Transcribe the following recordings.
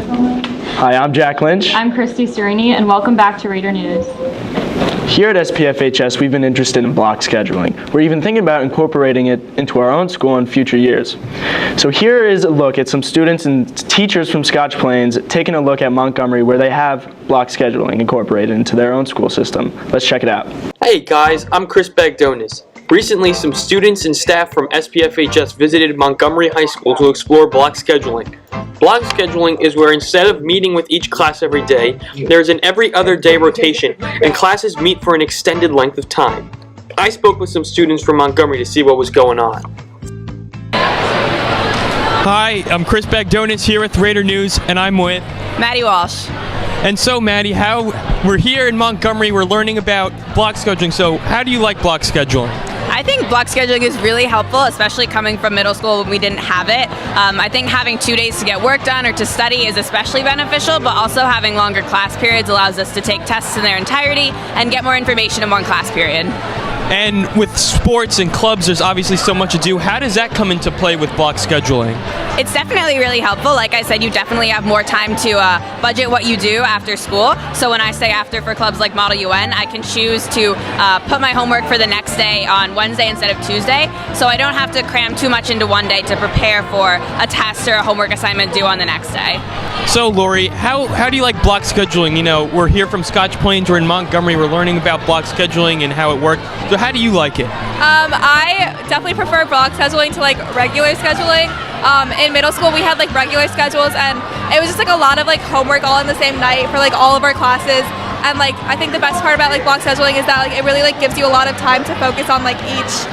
Hi, I'm Jack Lynch. I'm Christy Serini, and welcome back to Raider News. Here at SPFHS, we've been interested in block scheduling. We're even thinking about incorporating it into our own school in future years. So here is a look at some students and teachers from Scotch Plains taking a look at Montgomery, where they have block scheduling incorporated into their own school system. Let's check it out. Hey guys, I'm Chris Bagdonis. Recently, some students and staff from SPFHS visited Montgomery High School to explore block scheduling. Block scheduling is where instead of meeting with each class every day, there is an every other day rotation, and classes meet for an extended length of time. I spoke with some students from Montgomery to see what was going on. Hi, I'm Chris Bagdonis here with Raider News, and I'm with Maddie Walsh. And so, Maddie, we're here in Montgomery, we're learning about block scheduling. So, how do you like block scheduling? I think block scheduling is really helpful, especially coming from middle school when we didn't have it. I think having 2 days to get work done or to study is especially beneficial, but also having longer class periods allows us to take tests in their entirety and get more information in one class period. And with sports and clubs, there's obviously so much to do. How does that come into play with block scheduling? It's definitely really helpful. Like I said, you definitely have more time to budget what you do after school. So when I say after for clubs like Model UN, I can choose to put my homework for the next day on Wednesday instead of Tuesday. So I don't have to cram too much into one day to prepare for a test or a homework assignment due on the next day. So, Lori, how do you like block scheduling? You know, we're here from Scotch Plains, we're in Montgomery, we're learning about block scheduling and how it works. So how do you like it? I definitely prefer block scheduling to like regular scheduling. In middle school we had like regular schedules, and it was just like a lot of like homework all in the same night for like all of our classes. And like I think the best part about like block scheduling is that like it really like gives you a lot of time to focus on like each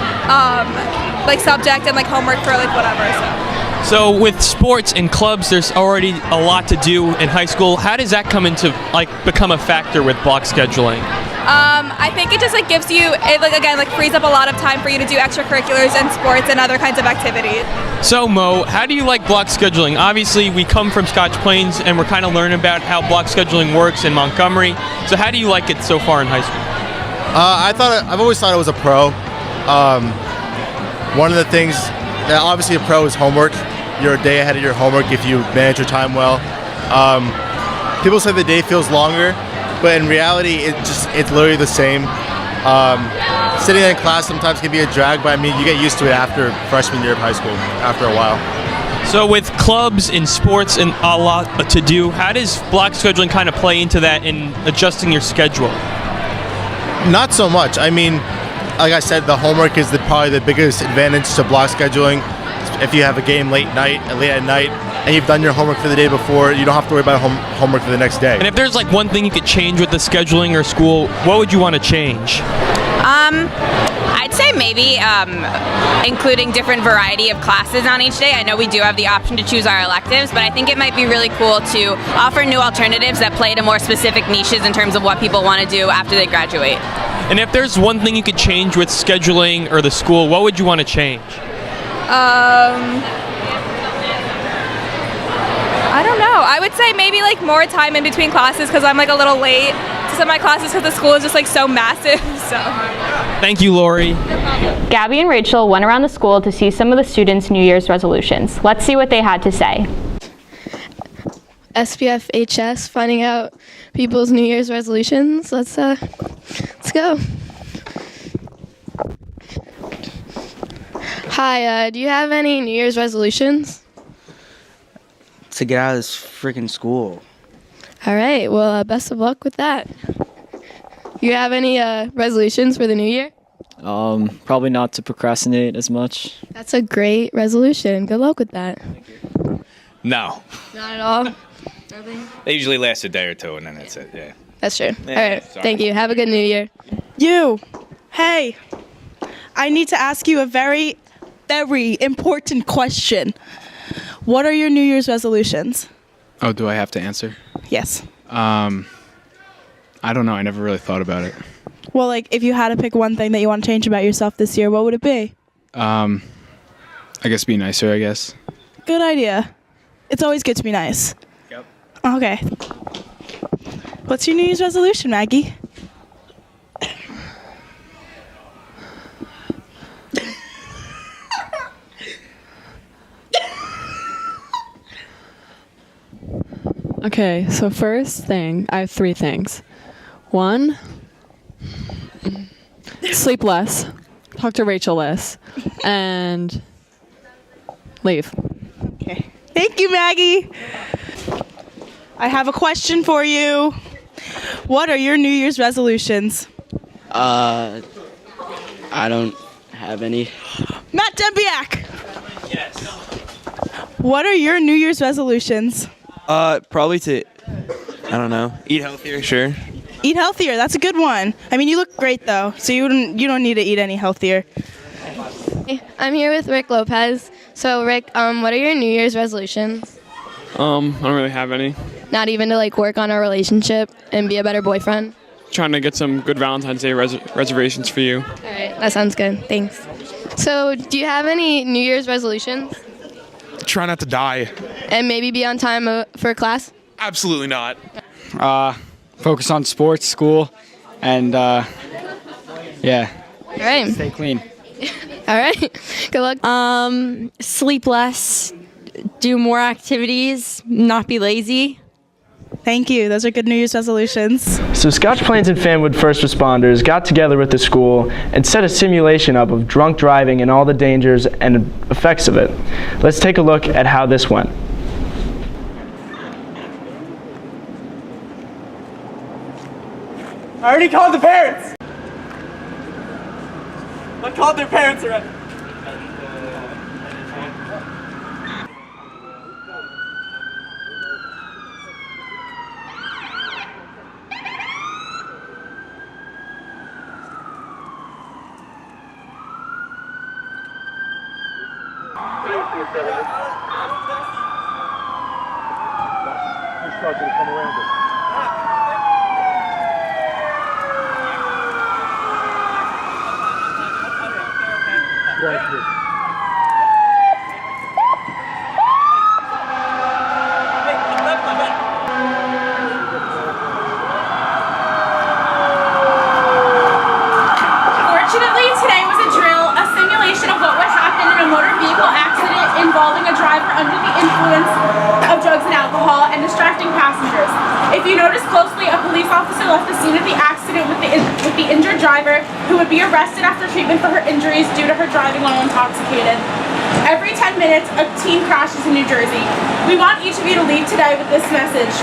like subject and like homework for like whatever. So with sports and clubs, there's already a lot to do in high school. How does that come into become a factor with block scheduling? I think it just like gives you, it like again like frees up a lot of time for you to do extracurriculars and sports and other kinds of activities. So Mo, how do you like block scheduling? Obviously we come from Scotch Plains and we're kind of learning about how block scheduling works in Montgomery. So how do you like it so far in high school? I've always thought it was a pro. One of the things that obviously a pro is homework. You're a day ahead of your homework if you manage your time well. People say the day feels longer, but in reality, it's literally the same. Sitting in class sometimes can be a drag, but I mean, you get used to it after freshman year of high school, after a while. So with clubs and sports and a lot to do, how does block scheduling kind of play into that in adjusting your schedule? Not so much. I mean, like I said, the homework is probably the biggest advantage to block scheduling. If you have a game late at night, and you've done your homework for the day before, you don't have to worry about homework for the next day. And if there's like one thing you could change with the scheduling or school, what would you want to change? I'd say maybe including different variety of classes on each day. I know we do have the option to choose our electives, but I think it might be really cool to offer new alternatives that play to more specific niches in terms of what people want to do after they graduate. And if there's one thing you could change with scheduling or the school, what would you want to change? I don't know. I would say maybe like more time in between classes because I'm like a little late to some of my classes because the school is just like so massive. So. Thank you, Lori. Gabby and Rachel went around the school to see some of the students' New Year's resolutions. Let's see what they had to say. SPFHS, finding out people's New Year's resolutions. Let's go. Hi, do you have any New Year's resolutions? To get out of this freaking school. All right, well, best of luck with that. You have any resolutions for the new year? Probably not to procrastinate as much. That's a great resolution. Good luck with that. Thank you. No. Not at all? Nothing? They usually last a day or two, and then that's it, yeah. That's true. Yeah, all right, sorry. Thank you. Have a good new year. You, hey, I need to ask you a very, very important question. What are your New Year's resolutions? Oh, do I have to answer? Yes. I don't know. I never really thought about it. Well, like, if you had to pick one thing that you want to change about yourself this year, what would it be? I guess be nicer, I guess. Good idea. It's always good to be nice. Yep. Okay. What's your New Year's resolution, Maggie? Okay, so first thing, I have 3 things. 1, sleep less, talk to Rachel less, and leave. Okay. Thank you, Maggie. I have a question for you. What are your New Year's resolutions? I don't have any. Matt Dembiak. Yes. What are your New Year's resolutions? Probably to, I don't know, eat healthier, sure. Eat healthier. That's a good one. I mean, you look great though, so you don't need to eat any healthier. I'm here with Rick Lopez. So Rick, what are your New Year's resolutions? I don't really have any. Not even to like work on our relationship and be a better boyfriend? Trying to get some good Valentine's Day reservations for you. All right, that sounds good. Thanks. So do you have any New Year's resolutions? Try not to die. And maybe be on time for class? Absolutely not. Focus on sports, school, and yeah. All right. Stay clean. All right. Good luck. Sleep less, do more activities, not be lazy. Thank you. Those are good New Year's resolutions. So Scotch Plains and Fanwood first responders got together with the school and set a simulation up of drunk driving and all the dangers and effects of it. Let's take a look at how this went. I already called the parents. I called their parents already. Fortunately, today was a drill, a simulation of what would happen in a motor vehicle accident involving a driver under the influence of drugs and alcohol and distracting passengers. If you notice closely, a police officer left the scene of the accident with the injured driver, who would be arrested after treatment for her injuries due to her driving while intoxicated. Every 10 minutes, a teen crashes in New Jersey. We want each of you to leave today with this message.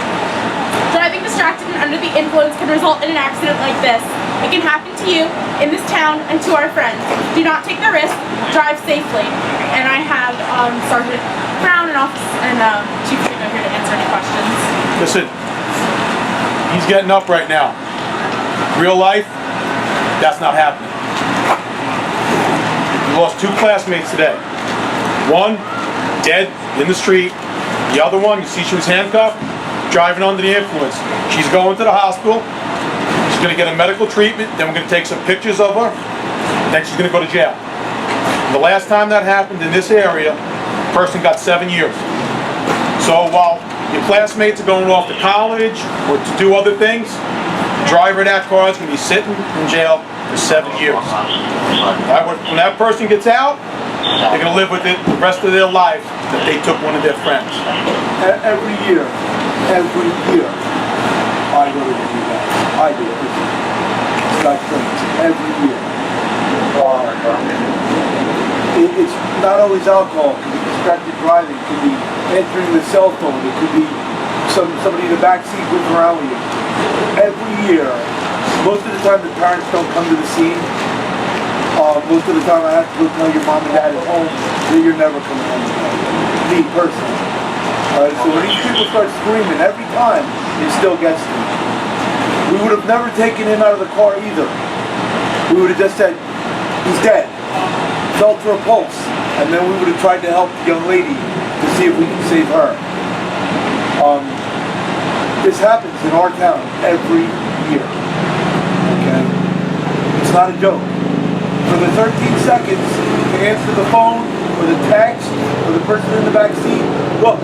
Driving distracted and under the influence can result in an accident like this. It can happen to you, in this town, and to our friends. Do not take the risk. Drive safely. And I have Sergeant Brown and Chief Trino here to answer any questions. Listen, he's getting up right now. Real life, that's not happening. We lost 2 classmates today. One, dead in the street. The other one, you see she was handcuffed, driving under the influence. She's going to the hospital. She's going to get a medical treatment. Then we're going to take some pictures of her. Then she's going to go to jail. The last time that happened in this area, the person got 7 years. So while your classmates are going off to college or to do other things, the driver of that car is going to be sitting in jail for 7 years. When that person gets out, they're going to live with it the rest of their life that they took one of their friends. Every year, I go to the U.S. I do it. Scotch Plains every year. It's not always alcohol. It could be distracted driving. It could be answering the cell phone. It could be somebody in the back seat with around you. Every year, most of the time the parents don't come to the scene. Most of the time I have to go tell your mom and dad at home that you're never coming home tonight. Me personally. So when these people start screaming every time, it still gets to me. We would have never taken him out of the car either. We would have just said, he's dead. Felt her pulse. And then we would have tried to help the young lady to see if we can save her. This happens in our town every year. Okay? It's not a joke. For the 13 seconds to answer the phone, or the text, or the person in the back seat, look,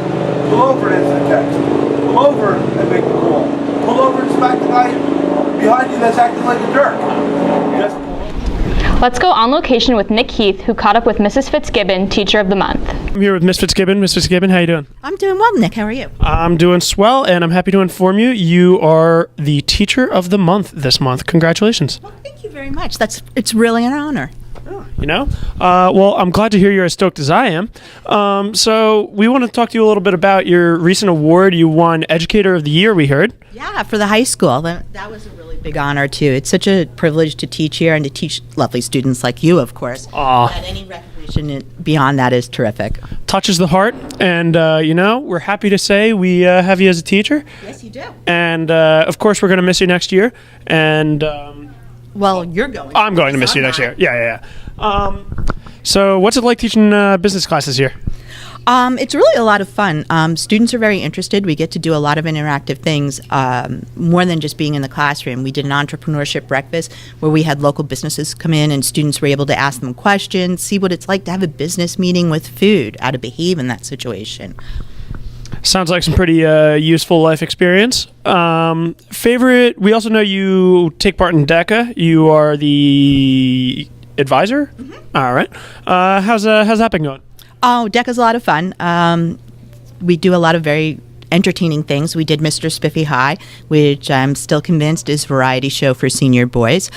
pull over and answer the text. Pull over and make the call. Pull over and smack the guy behind you that's acting like a jerk. Let's go on location with Nick Heath, who caught up with Mrs. Fitzgibbon, Teacher of the Month. I'm here with Miss Fitzgibbon. Miss Fitzgibbon, how you doing? I'm doing well, Nick. How are you? I'm doing swell, and I'm happy to inform you you are the Teacher of the Month this month. Congratulations. Well, thank you very much. It's really an honor. You know? Well, I'm glad to hear you're as stoked as I am. So we want to talk to you a little bit about your recent award. You won Educator of the Year, we heard. Yeah, for the high school. That was a really big honor, too. It's such a privilege to teach here and to teach lovely students like you, of course. And any recognition beyond that is terrific. Touches the heart, and, we're happy to say we have you as a teacher. Yes, you do. And, of course, we're going to miss you next year. And... well, you're going. I'm going to miss you next year. Yeah. So what's it like teaching business classes here? It's really a lot of fun. Students are very interested. We get to do a lot of interactive things, more than just being in the classroom. We did an entrepreneurship breakfast where we had local businesses come in and students were able to ask them questions, see what it's like to have a business meeting with food, how to behave in that situation. Sounds like some pretty useful life experience. Favorite, we also know you take part in DECA. You are the advisor? Mm-hmm. All right. How's that been going? Oh, DECA's a lot of fun. We do a lot of very entertaining things. We did Mr. Spiffy High, which I'm still convinced is a variety show for senior boys.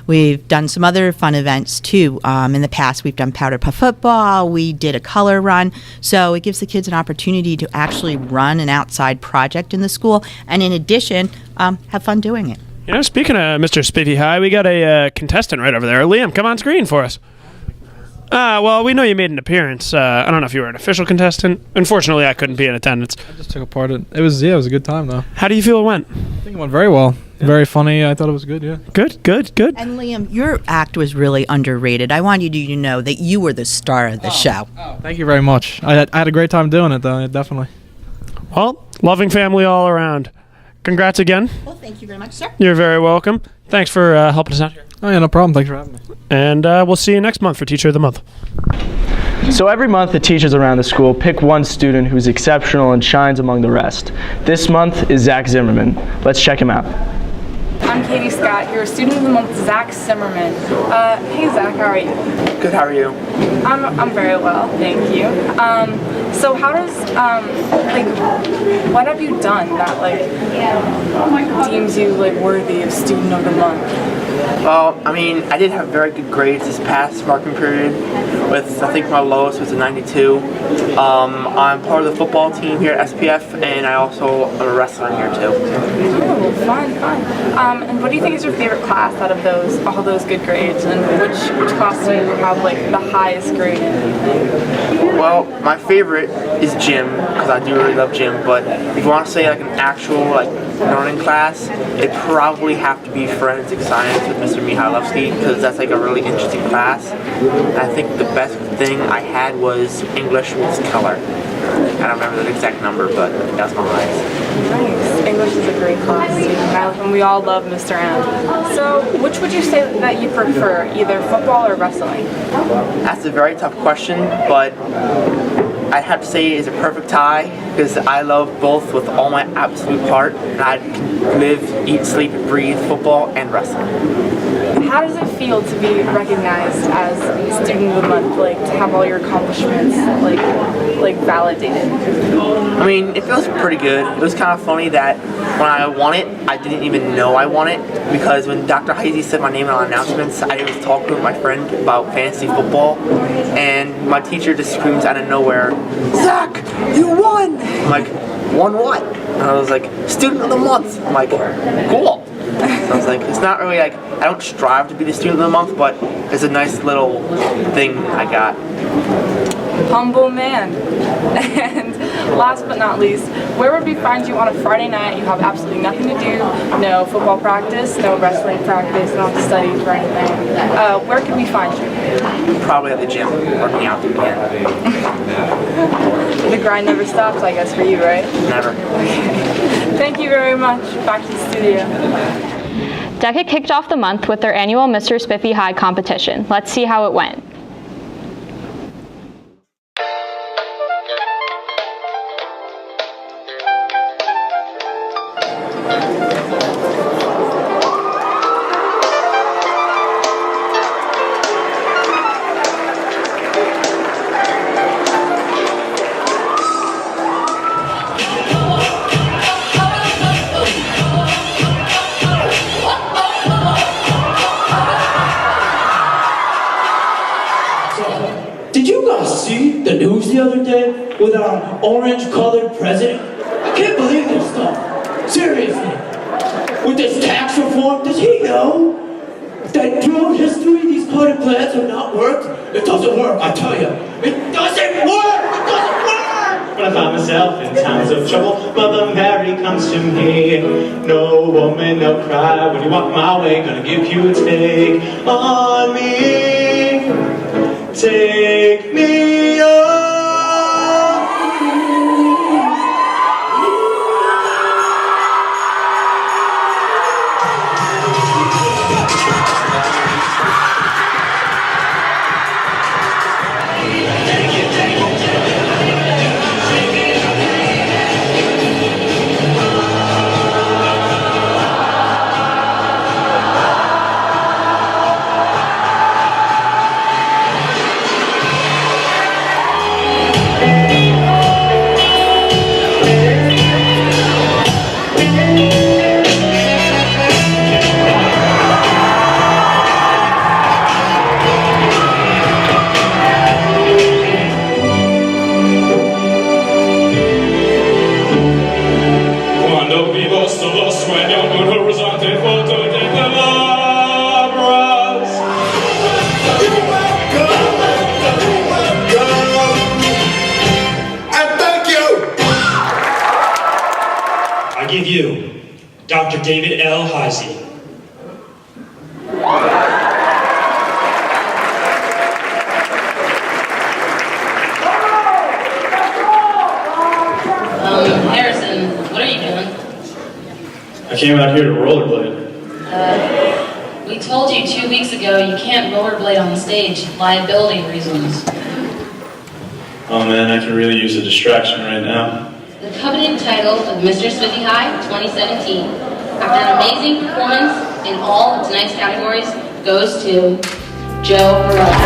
We've done some other fun events too. In the past, we've done powder puff football. We did a color run. So it gives the kids an opportunity to actually run an outside project in the school, and in addition, have fun doing it. You know, speaking of Mr. Spiffy High, we got a contestant right over there. Liam, come on screen for us. Well, we know you made an appearance. I don't know if you were an official contestant. Unfortunately, I couldn't be in attendance. I just took a part in it. It was a good time, though. How do you feel it went? I think it went very well. Yeah. Very funny. I thought it was good, yeah. Good. And Liam, your act was really underrated. I want you to know that you were the star of the show. Thank you very much. I had a great time doing it, though, definitely. Well, loving family all around. Congrats again. Well, thank you very much, sir. You're very welcome. Thanks for helping us out here. Oh, yeah, no problem. Thanks for having me. And we'll see you next month for Teacher of the Month. So every month, the teachers around the school pick one student who's exceptional and shines among the rest. This month is Zach Zimmerman. Let's check him out. I'm Katie Scott, your student of the month, Zach Zimmerman. Hey Zach, how are you? Good, how are you? I'm very well, thank you. So how does, what have you done that, deems you, worthy of student of the month? Well, I did have very good grades this past marking period with, I think my lowest was a 92. I'm part of the football team here at SPF, and I also am a wrestler here too. Oh, fun. And what do you think is your favorite class out of all those good grades, and which class do you have the highest grade in, do you think? Well, my favorite is gym, because I do really love gym, but if you want to say an actual learning class, it'd probably have to be forensic science with Mr. Mihailovsky, because that's a really interesting class. I think the best thing I had was English with color. I don't remember the exact number, but that's my highest. Nice. English is a great class too, and we all love Mr. M. So, which would you say that you prefer, either football or wrestling? That's a very tough question, but I'd have to say it's a perfect tie, because I love both with all my absolute heart, and I live, eat, sleep, and breathe football and wrestling. How does it feel to be recognized as Student of the Month, to have all your accomplishments, validated? It feels pretty good. It was kind of funny that when I won it, I didn't even know I won it, because when Dr. Heisey said my name on announcements, I was talking with my friend about fantasy football, and my teacher just screams out of nowhere, "Zach, you won!" I'm like, "Won what?" And I was like, "Student of the Month." I'm like, "Cool." So I was like, it's not really I don't strive to be the student of the month, but it's a nice little thing I got. Humble man. And last but not least, where would we find you on a Friday night? You have absolutely nothing to do, no football practice, no wrestling practice, not to study for anything. Where can we find you? Probably at the gym, working out again. The grind never stops, I guess, for you, right? Never. Thank you very much. Back to the studio. DECA kicked off the month with their annual Mr. Spiffy High competition. Let's see how it went. live with our orange-colored president? I can't believe this stuff. Seriously. With this tax reform, does he know that throughout history these colored plans have not worked? It doesn't work, I tell you. It doesn't work! It doesn't work! When I find myself in times of trouble, Mother Mary comes to me. No woman, no cry. When you walk my way, gonna give you a take on me. Take me on. Quando vivo solo sueño un horizonte foto de palabras. And thank you! I give you Dr. David L. Heisey. Harrison, what are you doing? I came out here to rollerblade. We told you 2 weeks ago you can't rollerblade on stage, liability reasons. Oh man, I can really use a distraction right now. The coveted title of Mr. Smithy High 2017, after an amazing performance in all of tonight's categories, goes to Joe Barone.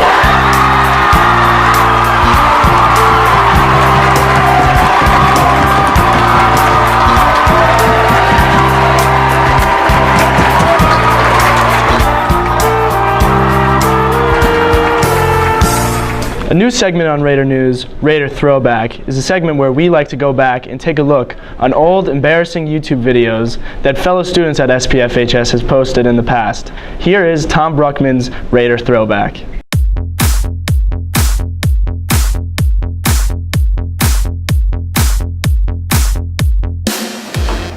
A new segment on Raider News, Raider Throwback, is a segment where we like to go back and take a look on old, embarrassing YouTube videos that fellow students at SPFHS has posted in the past. Here is Tom Bruckman's Raider Throwback.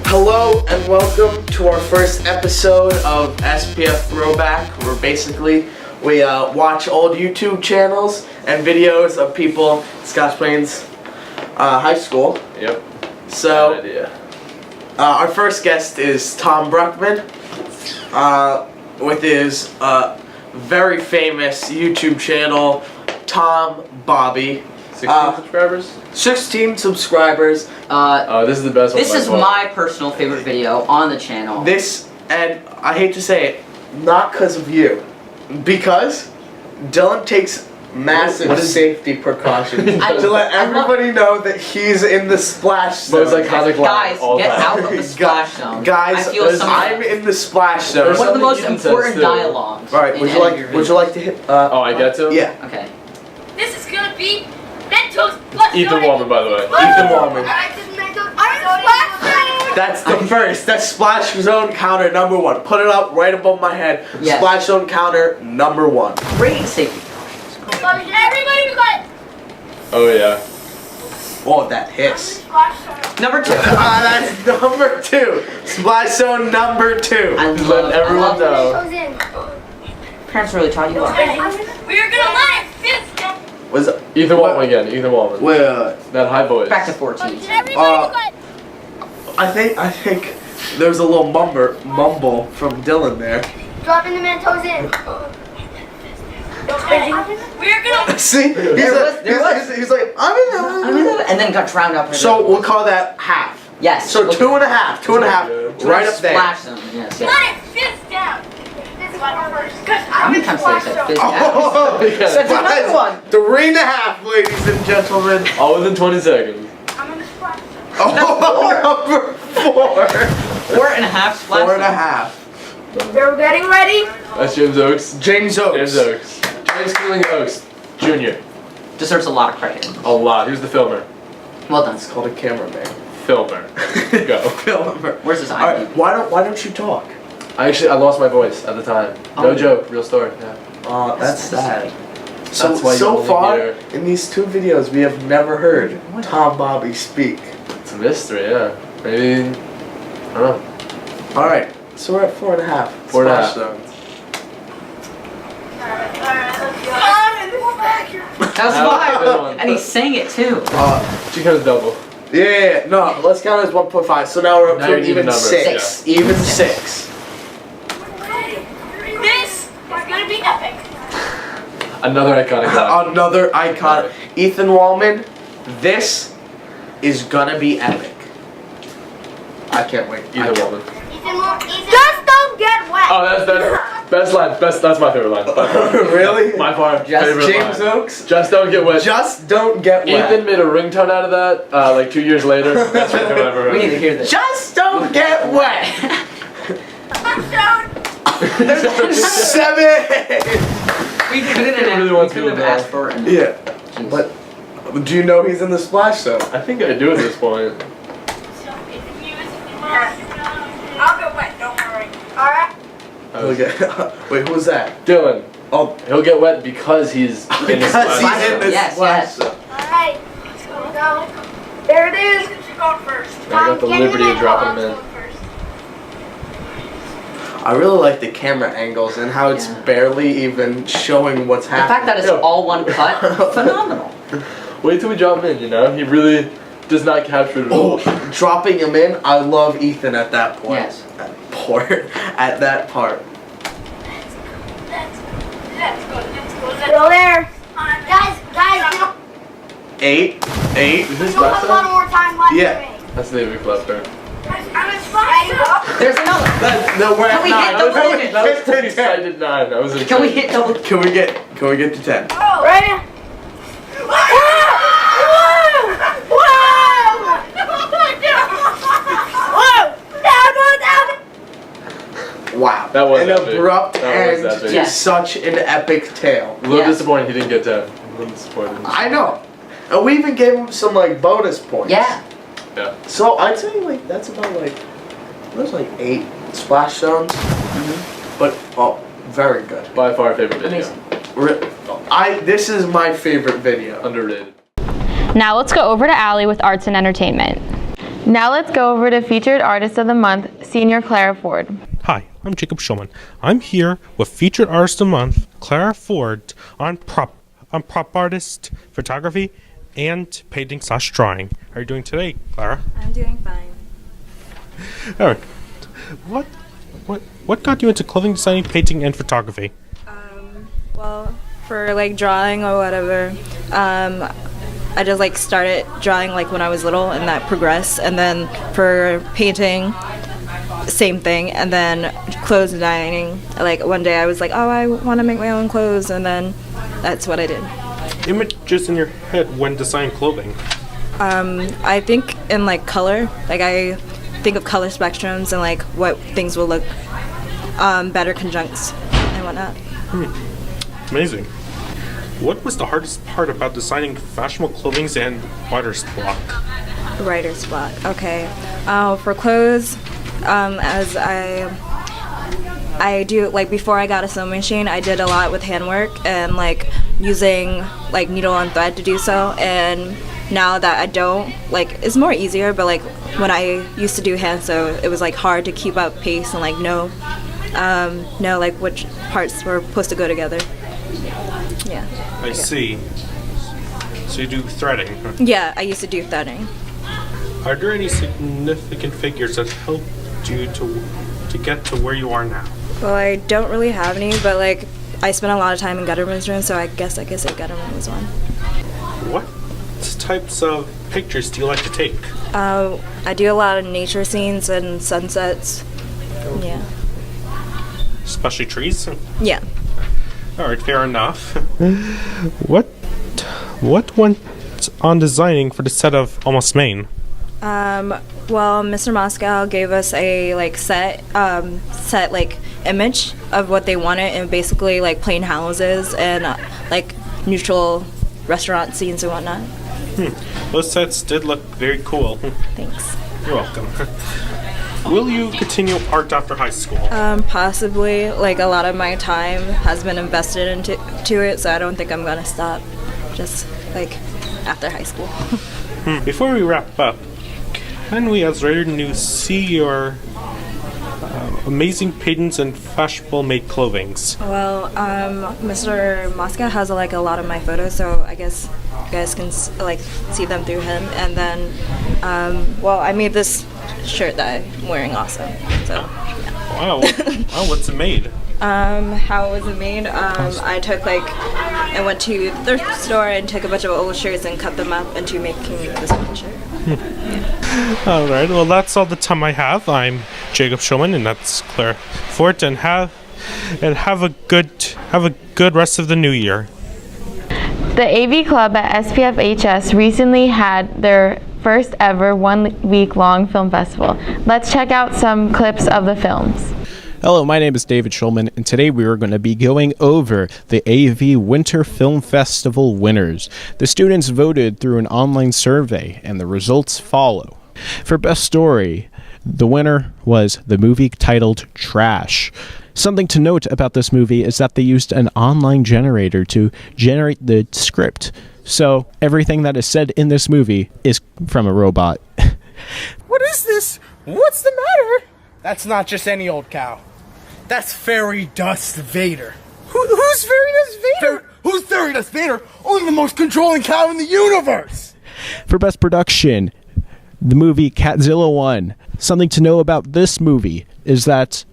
Hello and welcome to our first episode of SPF Throwback, where basically we watch old YouTube channels and videos of people at Scotch Plains High School. Yep. So, Bad idea. Our first guest is Tom Bruckman, with his very famous YouTube channel, Tom Bobby. 16 subscribers? 16 subscribers. Oh, this is the best one. This is my personal favorite video on the channel. This, and I hate to say it, not because of you, because Dylan takes massive safety precautions to let everybody know that he's in the splash zone. Most iconic line Guys, get out of the splash zone. Guys, I feel I'm in the splash zone. One of the most important dialogues. All right, would you like to hit? Oh, I get to? Yeah. Okay. This is gonna be Mentos plus Ethan Wallman, by the way. Ethan Wallman. I'm in splash zone. That's the first. That's splash zone counter number 1. Put it up right above my head. Yes. Splash zone counter number 1. Great safety. Everybody got Oh, yeah. Oh, that hiss. Number 2. That's number 2. Splash zone number 2. Let everyone know. Parents really taught you well. We're gonna let fist. Was it? Ethan Wallman again. Ethan Wallman. Wait. That high voice. Back to 14. I think there's a little mumble from Dylan there. Dropping the Mentos in. We're gonna See? He's like, I'm in the. And then got drowned out. So we'll call that half. Yes. So 2.5. 2.5. Right up there. Splash zone. Yes. let it fist down. This is my first. How many times did I say fist down? Oh, That's another one. 3.5, ladies and gentlemen. All within 20 seconds. I'm in the splash. Oh, number 4. 4.5 splash. 4.5. We're getting ready. That's James Oakes. James Oakes. James Oakes. James Keeling Oakes, Jr. deserves a lot of credit. A lot. Who's the filmer? Well done. It's called a cameraman. Filmer. Go. Filmer. Where's his All eye? right, why don't you talk? I lost my voice at the time. No joke. Real story. Yeah. That's sad. So That's why you so only far hear- in these 2 videos, we have never heard Tom Bobby speak. It's a mystery. Yeah. Maybe. I don't know. All right, so we're at 4.5. 4.5. Splash zones. That's That was a good one. five. And he sang it too. She comes double. Yeah, no, let's count it as 1.5. So now we're up Now to you're an even even numbers, 6. yeah. Even 6. This is gonna be epic. Another iconic line. Another icon. Ethan Wallman, this is gonna be epic. I can't wait. Either woman. Just don't get wet. Oh, that's best line. That's my favorite line. By far. Really? By far. Favorite James line. Oakes? Just don't get wet. Just don't get wet. Ethan made a ringtone out of that like 2 years later. Best ringtone I've ever heard. We need to hear this. Just don't get wet. 7. We couldn't have asked for it. Yeah. But do you know he's in the splash zone? I think I do at this point. I'll get wet, don't worry. Alright? Wait, who was that? Dylan. Oh, he'll get wet because he's in the because splash he's in the Yes, splash yes. zone. Alright, let's go. There it is. She's going first. I got the liberty of dropping him in. I really like the camera angles and how it's barely even showing what's The fact happening. that it's all one cut, phenomenal. Wait till we drop him in, you know? He really does not capture it at all. Dropping him in, I love Ethan at that point. Yes. At that part. Still there. Guys, get up. 8. Is this You'll have last one time? more time left Yeah. for me. That's David Klepper. I'm in spot. There's another. No, we're Can at we 9. hit double digits? That was pretty I did 9. That was a Can we hit double? Can we get to 10? Oh, right. Wow. That was an epic. abrupt That was end epic. to Yes. such an epic tale. A little Yes. disappointed he didn't get 10. A little disappointed. I know. And we even gave him some like bonus points. Yeah. Yeah. So I'd say like that's about like there's like 8 splash zones. But very good. By far favorite video. Amazing. This is my favorite video. Underrated. Now let's go over to Allie with Arts and Entertainment. Now let's go over to Featured Artist of the Month, Senior Clara Ford. Hi, I'm Jacob Schulman. I'm here with Featured Artist of the Month, Clara Ford, on prop artist, photography, and painting/drawing. How are you doing today, Clara? I'm doing fine. All right. What got you into clothing designing, painting, and photography? Well, for like drawing or whatever, I just like started drawing like when I was little, and that progressed. And then for painting, same thing. And then clothes designing, like one day I was like, oh, I want to make my own clothes, and then that's what I did. Images in your head when designing clothing. I think in like color, like I think of color spectrums and like what things will look better conjuncts and whatnot. Amazing. What was the hardest part about designing fashionable clothing and writer's block? Writer's block. Okay. For clothes, as I do, like before I got a sewing machine, I did a lot with handwork and like using like needle and thread to do so. And now that I don't, like it's more easier, but like when I used to do hand sew, it was like hard to keep up pace and like know like which parts were supposed to go together. Yeah. I see. So you do threading, huh? Yeah, I used to do threading. Are there any significant figures that helped you to get to where you are now? Well, I don't really have any, but like I spent a lot of time in Gutterman's room, so I guess I could say Gutterman was one. What types of pictures do you like to take? I do a lot of nature scenes and sunsets. Yeah. Especially trees? Yeah. All right, fair enough. What went on designing for the set of Almost Maine? Well, Mr. Moscow gave us a like set like image of what they wanted, and basically like plain houses and like neutral restaurant scenes and whatnot. Those sets did look very cool. Thanks. You're welcome. Will you continue art after high school? Possibly. Like, a lot of my time has been invested into it, so I don't think I'm gonna stop. Just like after high school. Before we wrap up, can we as Raider News see your amazing paintings and fashionable made clothings? Well, Mr. Mosca has like a lot of my photos, so I guess you guys can like see them through him. And then, well, I made this shirt that I'm wearing also. So. Yeah. Wow. Wow, what's it made? How was it made? I took I went to the thrift store and took a bunch of old shirts and cut them up into making this one shirt. All right. Well, that's all the time I have. I'm Jacob Schulman, and that's Claire Fort. And have a good rest of the new year. The AV Club at SPFHS recently had their first ever 1 week long film festival. Let's check out some clips of the films. Hello, my name is David Schulman, and today we are going to be going over the AV Winter Film Festival winners. The students voted through an online survey, and the results follow. For Best Story, the winner was the movie titled Trash. Something to note about this movie is that they used an online generator to generate the script, so everything that is said in this movie is from a robot. What is this? What's the matter? That's not just any old cow. That's Fairy Dust Vader. Who's Fairy Dust Vader? Who's Fairy Dust Vader? Only the most controlling cow in the universe! For Best Production, the movie Catzilla won. Something to know about this movie is that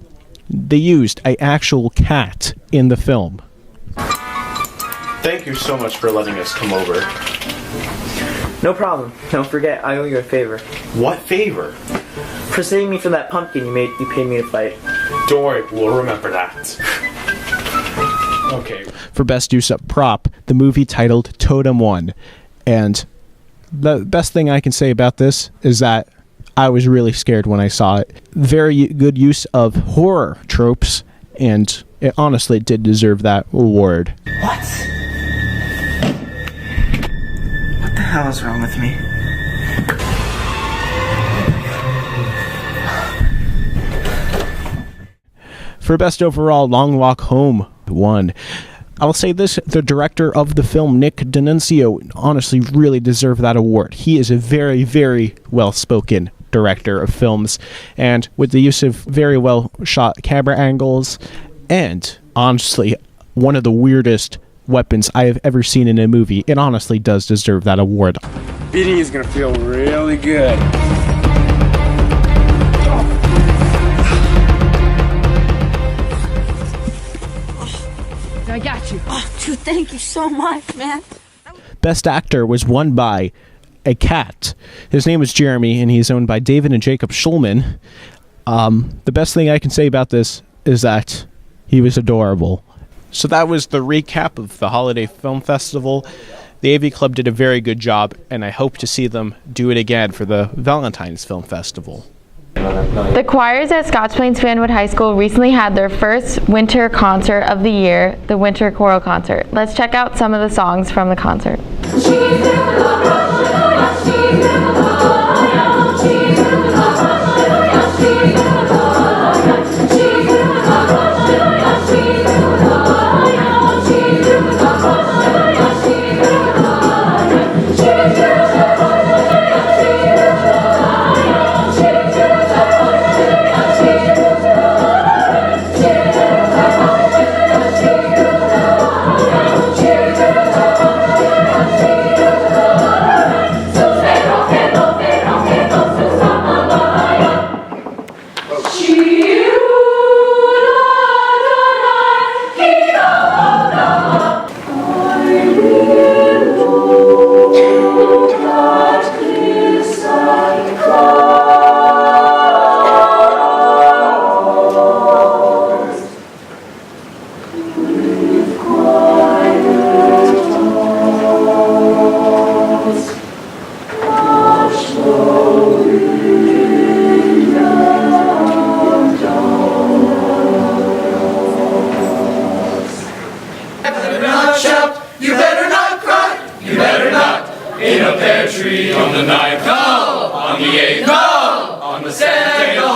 they used an actual cat in the film. Thank you so much for letting us come over. No problem. Don't forget, I owe you a favor. What favor? For saving me from that pumpkin you paid me to fight. Don't worry, we'll remember that. Okay. For Best Use Up Prop, the movie titled Totem won. And the best thing I can say about this is that I was really scared when I saw it. Very good use of horror tropes, and it honestly did deserve that award. What? What the hell is wrong with me? For Best Overall, Long Walk Home won. I'll say this, the director of the film, Nick D'Annunzio, honestly really deserved that award. He is a very, very well-spoken director of films, and with the use of very well-shot camera angles, and honestly, one of the weirdest weapons I have ever seen in a movie, it honestly does deserve that award. Beating is gonna feel really good. I got you. Oh, dude, thank you so much, man. Best Actor was won by a cat. His name is Jeremy, and he's owned by David and Jacob Schulman. The best thing I can say about this is that he was adorable. So that was the recap of the Holiday Film Festival. The AV Club did a very good job, and I hope to see them do it again for the Valentine's Film Festival. The choirs at Scotch Plains Fanwood High School recently had their first winter concert of the year, the Winter Choral Concert. Let's check out some of the songs from the concert.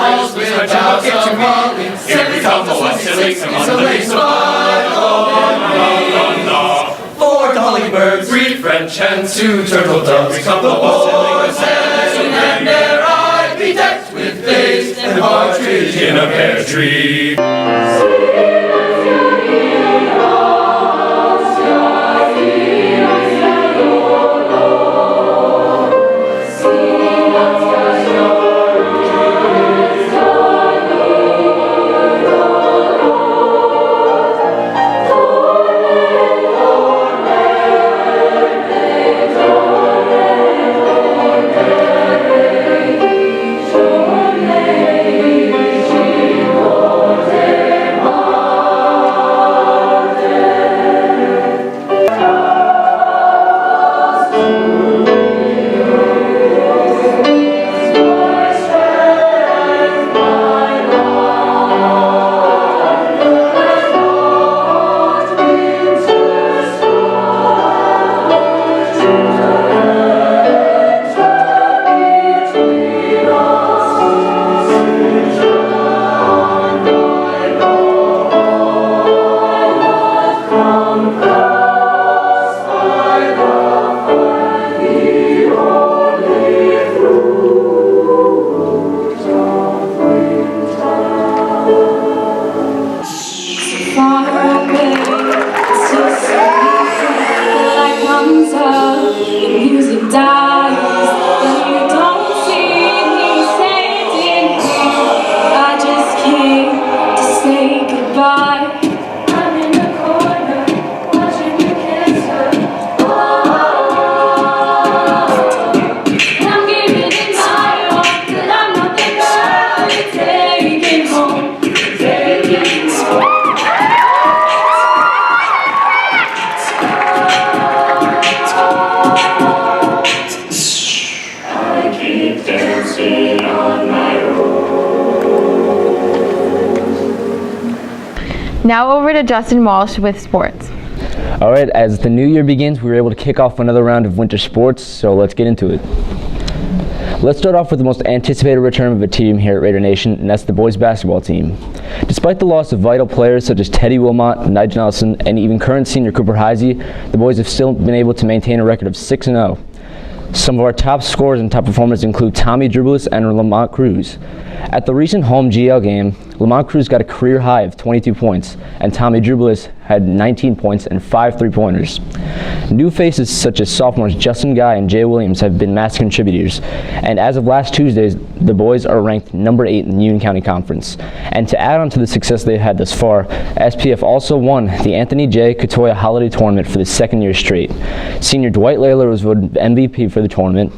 walls with doubts of volleys. Here we come, the West Six, it's a lace Four calling birds, 3 French hens, 2 turtle doves. We come the horses, and their eye be decked with days and partridge in a pear tree. Now over to Justin Walsh with sports. All right, as the new year begins, we were able to kick off another round of winter sports, so let's get into it. Let's start off with the most anticipated return of a team here at Raider Nation, and that's the boys basketball team. Despite the loss of vital players such as Teddy Wilmot, Nigel Nelson, and even current senior Cooper Heisey, the boys have still been able to maintain a record of 6-0. Some of our top scorers and top performers include Tommy Dribbles and Lamont Cruz. At the recent home GL game, Lamont Cruz got a career high of 22 points, and Tommy Dribbles had 19 points and 5 three-pointers. New faces such as sophomores Justin Guy and Jay Williams have been massive contributors, and as of last Tuesday, the boys are ranked number 8 in the Union County Conference. And to add on to the success they've had thus far, SPF also won the Anthony J. Katoya Holiday Tournament for the second year straight. Senior Dwight Layler was voted MVP for the tournament,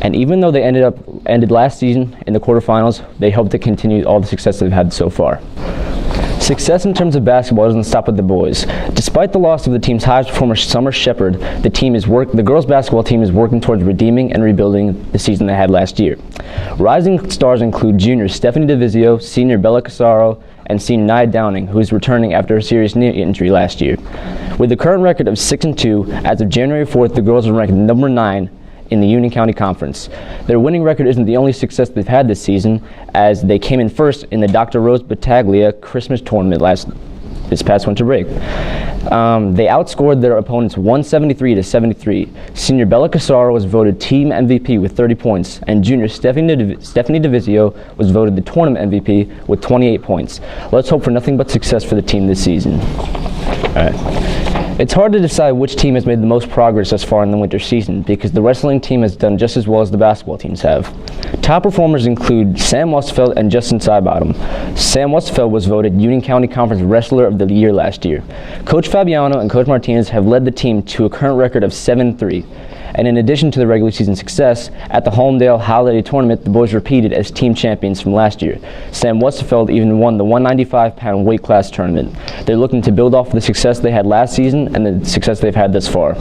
and even though they ended last season in the quarterfinals, they hope to continue all the success they've had so far. Success in terms of basketball doesn't stop with the boys. Despite the loss of the team's highest performer, Summer Shepard, the girls' basketball team is working towards redeeming and rebuilding the season they had last year. Rising stars include juniors Stephanie DeVizio, senior Bella Casaro, and senior Nia Downing, who is returning after a serious knee injury last year. With the current record of 6-2, as of January 4th, the girls are ranked number 9 in the Union County Conference. Their winning record isn't the only success they've had this season, as they came in first in the Dr. Rose Battaglia Christmas tournament this past winter break. They outscored their opponents 173-73. Senior Bella Casaro was voted team MVP with 30 points, and junior Stephanie DeVizio was voted the tournament MVP with 28 points. Let's hope for nothing but success for the team this season. All right. It's hard to decide which team has made the most progress thus far in the winter season, because the wrestling team has done just as well as the basketball teams have. Top performers include Sam Westfeld and Justin Sybottom. Sam Westfeld was voted Union County Conference Wrestler of the Year last year. Coach Fabiano and Coach Martinez have led the team to a current record of 7-3. And in addition to the regular season success, at the Holmdale Holiday Tournament, the boys repeated as team champions from last year. Sam Westfeld even won the 195-pound weight class tournament. They're looking to build off the success they had last season and the success they've had thus far.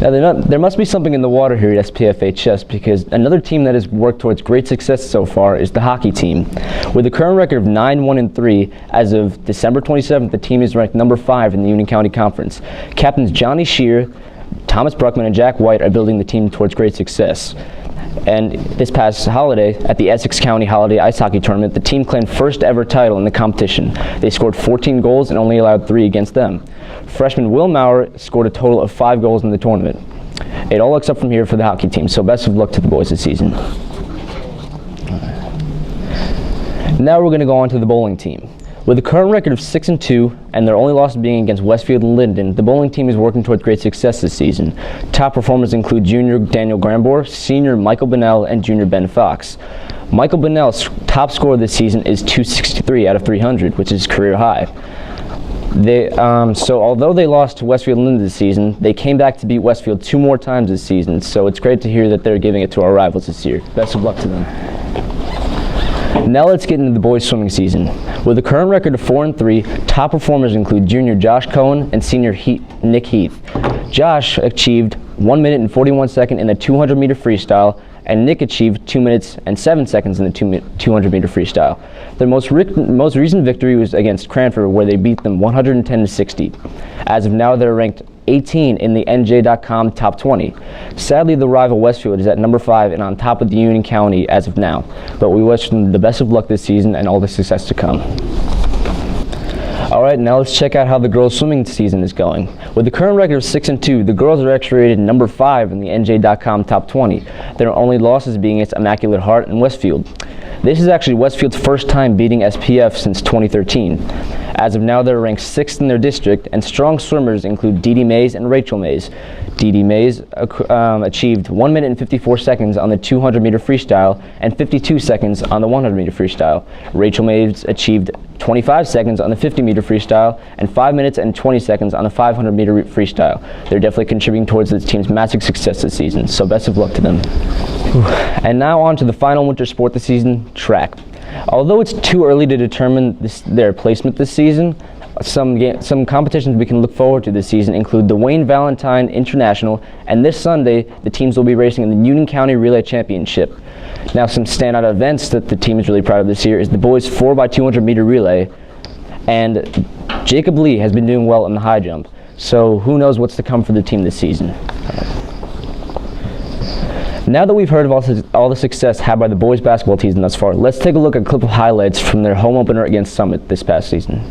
Now, there must be something in the water here at SPFHS, because another team that has worked towards great success so far is the hockey team. With a current record of 9-1-3, as of December 27th, the team is ranked number 5 in the Union County Conference. Captains Johnny Shear, Thomas Bruckman, and Jack White are building the team towards great success. And this past holiday, at the Essex County Holiday Ice Hockey Tournament, the team claimed first ever title in the competition. They scored 14 goals and only allowed 3 against them. Freshman Will Maurer scored a total of 5 goals in the tournament. It all looks up from here for the hockey team, so best of luck to the boys this season. Now we're going to go on to the bowling team. With a current record of 6-2 and their only loss being against Westfield and Linden, the bowling team is working towards great success this season. Top performers include junior Daniel Grambor, senior Michael Bonnell, and junior Ben Fox. Michael Bonnell's top score this season is .263 out of 300, which is career high. So although they lost to Westfield and Linden this season, they came back to beat Westfield 2 more times this season, so it's great to hear that they're giving it to our rivals this year. Best of luck to them. Now let's get into the boys swimming season. With a current record of 4-3, top performers include junior Josh Cohen and senior Nick Heath. Josh achieved 1 minute and 41 seconds in the 200-meter freestyle, and Nick achieved 2 minutes and 7 seconds in the 200-meter freestyle. Their most recent victory was against Cranford, where they beat them 110-60. As of now, they're ranked 18 in the NJ.com top 20. Sadly, the rival Westfield is at number 5 and on top of the Union County as of now, but we wish them the best of luck this season and all the success to come. Alright, now let's check out how the girls swimming season is going. With the current record of 6-2, the girls are actually rated number 5 in the NJ.com top 20, their only losses being against Immaculate Heart and Westfield. This is actually Westfield's first time beating SPF since 2013. As of now, they're ranked 6th in their district, and strong swimmers include Dee Dee Mays and Rachel Mays. Dee Dee Mays achieved 1 minute and 54 seconds on the 200-meter freestyle and 52 seconds on the 100-meter freestyle. Rachel Mays achieved 25 seconds on the 50-meter freestyle and 5 minutes and 20 seconds on the 500-meter freestyle. They're definitely contributing towards this team's massive success this season, so best of luck to them. And now on to the final winter sport this season, track. Although it's too early to determine their placement this season, some competitions we can look forward to this season include the Wayne Valentine International, and this Sunday the teams will be racing in the Union County Relay Championship. Now, some standout events that the team is really proud of this year is the boys 4x200 meter relay, and Jacob Lee has been doing well in the high jump, so who knows what's to come for the team this season. Now that we've heard of all the success had by the boys basketball team thus far, let's take a look at a clip of highlights from their home opener against Summit this past season.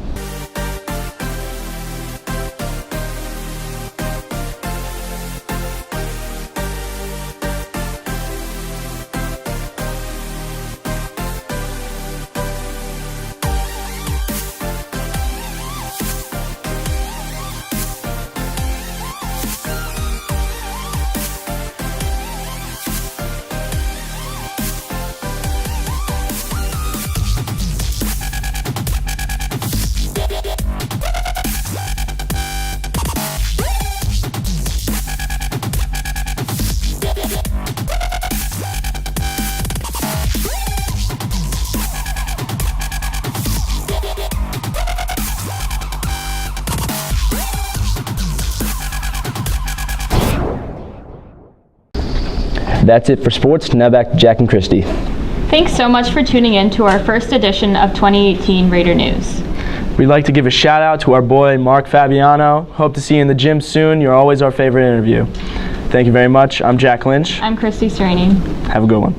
That's it for sports. Now back to Jack and Christy. Thanks so much for tuning in to our first edition of 2018 Raider News. We'd like to give a shout out to our boy Mark Fabiano. Hope to see you in the gym soon. You're always our favorite interview. Thank you very much. I'm Jack Lynch. I'm Christy Sereni. Have a good one.